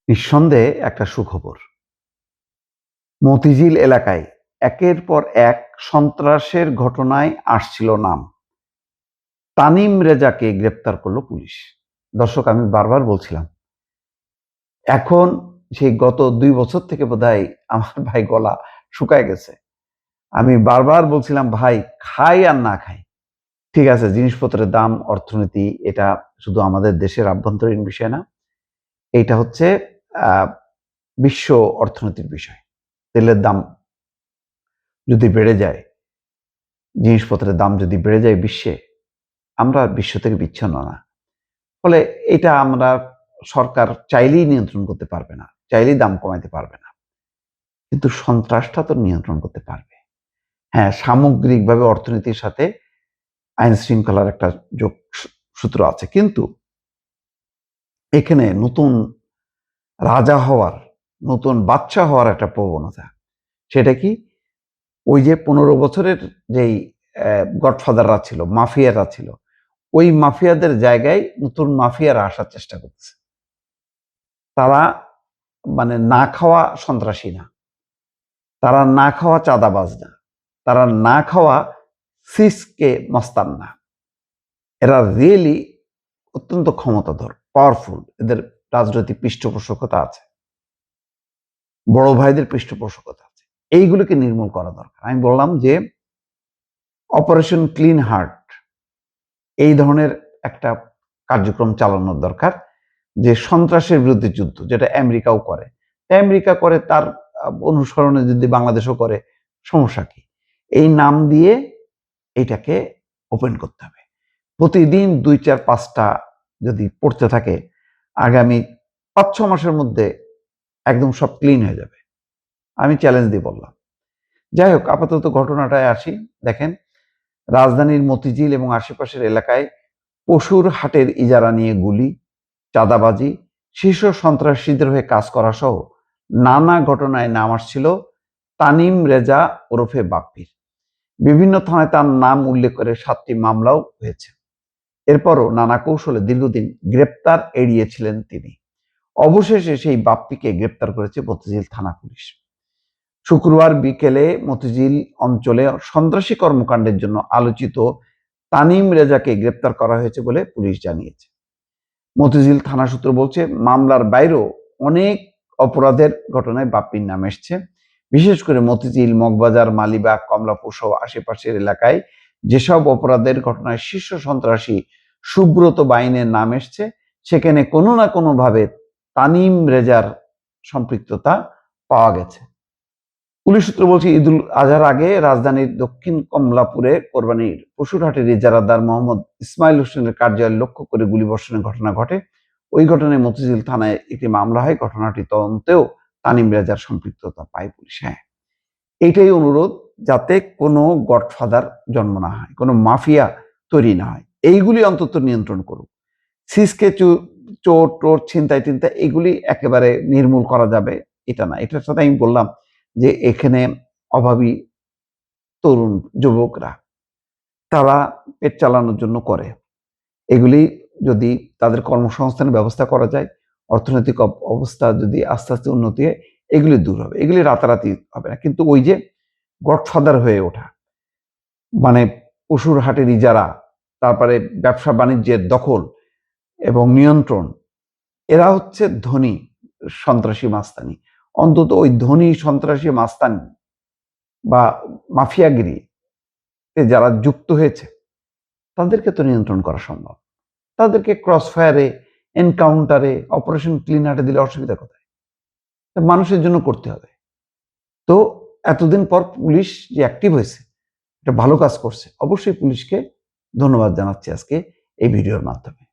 নিঃসন্দেহে একটা সুখবর। মতিঝিল এলাকায় একের পর এক সন্ত্রাসের ঘটনায় আসছিল নাম। তানিম রেজাকে গ্রেপ্তার করল পুলিশ। দর্শক, আমি বারবার বলছিলাম, এখন সেই গত ২ বছর থেকে বোধহয় আমার ভাই গলা শুকায় গেছে। আমি বারবার বলছিলাম, ভাই খাই আর না খাই, ঠিক আছে, জিনিসপত্রের দাম, অর্থনীতি, এটা শুধু আমাদের দেশের আভ্যন্তরীণ বিষয় না, এইটা হচ্ছে বিশ্ব অর্থনীতির বিষয়। তেলের দাম যদি বেড়ে যায়, জিনিসপত্রের দাম যদি বেড়ে যায় বিশ্বে, আমরা বিশ্ব থেকে বিচ্ছিন্ন না। ফলে এটা আমরা সরকার চাইলেই নিয়ন্ত্রণ করতে পারবে না, চাইলেই দাম কমাইতে পারবে না। কিন্তু সন্ত্রাসটা তো নিয়ন্ত্রণ করতে পারবে। হ্যাঁ, সামগ্রিকভাবে অর্থনীতির সাথে আইন শৃঙ্খলার একটা যোগসূত্র আছে, কিন্তু এখানে নতুন রাজা হওয়ার, নতুন বাদশা হওয়ার একটা প্রবণতা। সেটা কি? ওই যে 15 বছরের যেই গডফাদাররা ছিল, মাফিয়ারা ছিল, ওই মাফিয়াদের জায়গায় নতুন মাফিয়ারা আসার চেষ্টা করছে। তারা মানে না খাওয়া সন্ত্রাসী না, তারা না খাওয়া চাঁদাবাজ না, তারা না খাওয়া সিসকে মস্তান না। এরা রিয়েলি অত্যন্ত ক্ষমতাধর, পাওয়ারফুল। এদের রাজনৈতিক পৃষ্ঠপোষকতা আছে, বড় ভাইদের পৃষ্ঠপোষকতা আছে। এইগুলোকে নির্মূল করা দরকার। আমি বললাম যে অপারেশন ক্লিন হার্ট, এই ধরনের একটা কার্যক্রম চালানোর দরকার, যে সন্ত্রাসের বিরুদ্ধে যুদ্ধ, যেটা আমেরিকাও করে। আমেরিকা করে, তার অনুসরণে যদি বাংলাদেশও করে, সমস্যা কি? এই নাম দিয়ে এটাকে ওপেন করতে হবে। প্রতিদিন ২, ৪, ৫টা যদি পড়তে থাকে, আগামী ৫-৬ মাসের মধ্যে একদম সব ক্লিন হয়ে যাবে। আমি চ্যালেঞ্জ দিয়ে বললাম। যাই হোক, আপাতত ঘটনাটায় আসি। দেখেন, রাজধানীর মতিঝিল এবং আশেপাশের এলাকায় পশুর হাটের ইজারা নিয়ে গুলি, চাঁদাবাজি, শীর্ষ সন্ত্রাসীদের হয়ে কাজ করা সহ নানা ঘটনায় নাম আসছিল তানিম রেজা ওরফে বাপ্পির। বিভিন্ন থানায় তার নাম উল্লেখ করে 7টি মামলাও হয়েছে। এরপরও নানা কৌশলে দীর্ঘদিন গ্রেপ্তার এড়িয়েছিলেন তিনি। অবশেষে সেই বাপ্পিকে গ্রেপ্তার করেছে মতিঝিল থানা পুলিশ। শুক্রবার বিকেলে মতিঝিল অঞ্চলে সন্ত্রাসী কর্মকাণ্ডের জন্য আলোচিত তানিম রেজাকে গ্রেপ্তার করা হয়েছে বলে পুলিশ জানিয়েছে। মতিঝিল থানা সূত্র বলছে, মামলার বাইরেও অনেক অপরাধের ঘটনায় বাপ্পির নাম এসছে। বিশেষ করে মতিঝিল, মগবাজার, মালিবাগ, কমলাপুর সহ আশেপাশের এলাকায় যেসব অপরাধের ঘটনায় শীর্ষ সন্ত্রাসী সুব্রত বাইনের নাম এসছে, সেখানে কোনো না কোনোভাবে তানিম রেজার সম্পৃক্ততা পাওয়া গেছে। পুলিশ সূত্র বলছে, ঈদুল আজহার আগে রাজধানীর দক্ষিণ কমলাপুরে কোরবানির পশুর হাটের ইজারাদার মোহাম্মদ ইসমাইল হোসেনের কার্যালয় লক্ষ্য করে গুলিবর্ষণের ঘটনা ঘটে। ওই ঘটনায় মতিঝিল থানায় একটি মামলা হয়। ঘটনাটি তদন্তেও তানিম রেজার সম্পৃক্ততা পায় পুলিশ। হ্যাঁ, এইটাই অনুরোধ, যাতে কোনো গডফাদার জন্ম না হয়, কোনো মাফিয়া তৈরি না হয়। এইগুলি অন্তত নিয়ন্ত্রণ করুক। সিসকে চোর টোর, ছিনতাই টিনতাই, এগুলি একেবারে নির্মূল করা যাবে এটা না। এটার সাথে আমি বললাম যে এখানে অভাবী তরুণ যুবকরা, তারা পেট চালানোর জন্য করে। এগুলি যদি তাদের কর্মসংস্থানের ব্যবস্থা করা যায়, অর্থনৈতিক অবস্থা যদি আস্তে আস্তে উন্নতি হয়, এগুলি দূর হবে। এগুলি রাতারাতি হবে না। কিন্তু ওই যে গডফাদার হয়ে ওঠা, মানে পশুর হাটের ইজারা, তারপরে ব্যবসা বাণিজ্যের দখল এবং নিয়ন্ত্রণ, এরা হচ্ছে ধনী সন্ত্রাসী মাস্তানি। অন্তত ওই ধনী সন্ত্রাসী মাস্তানি বা মাফিয়াগিরি যারা যুক্ত হয়েছে, তাদেরকে তো নিয়ন্ত্রণ করা সম্ভব। তাদেরকে ক্রস ফায়ারে, এনকাউন্টারে, অপারেশন ক্লিন হার্টে দিলে অসুবিধা কোথায়? মানুষের জন্য করতে হবে। তো এতদিন পর পুলিশ যে অ্যাক্টিভ হয়েছে, এটা ভালো কাজ করছে। অবশ্যই পুলিশকে ধন্যবাদ জানাচ্ছি আজকে এই ভিডিওর মাধ্যমে।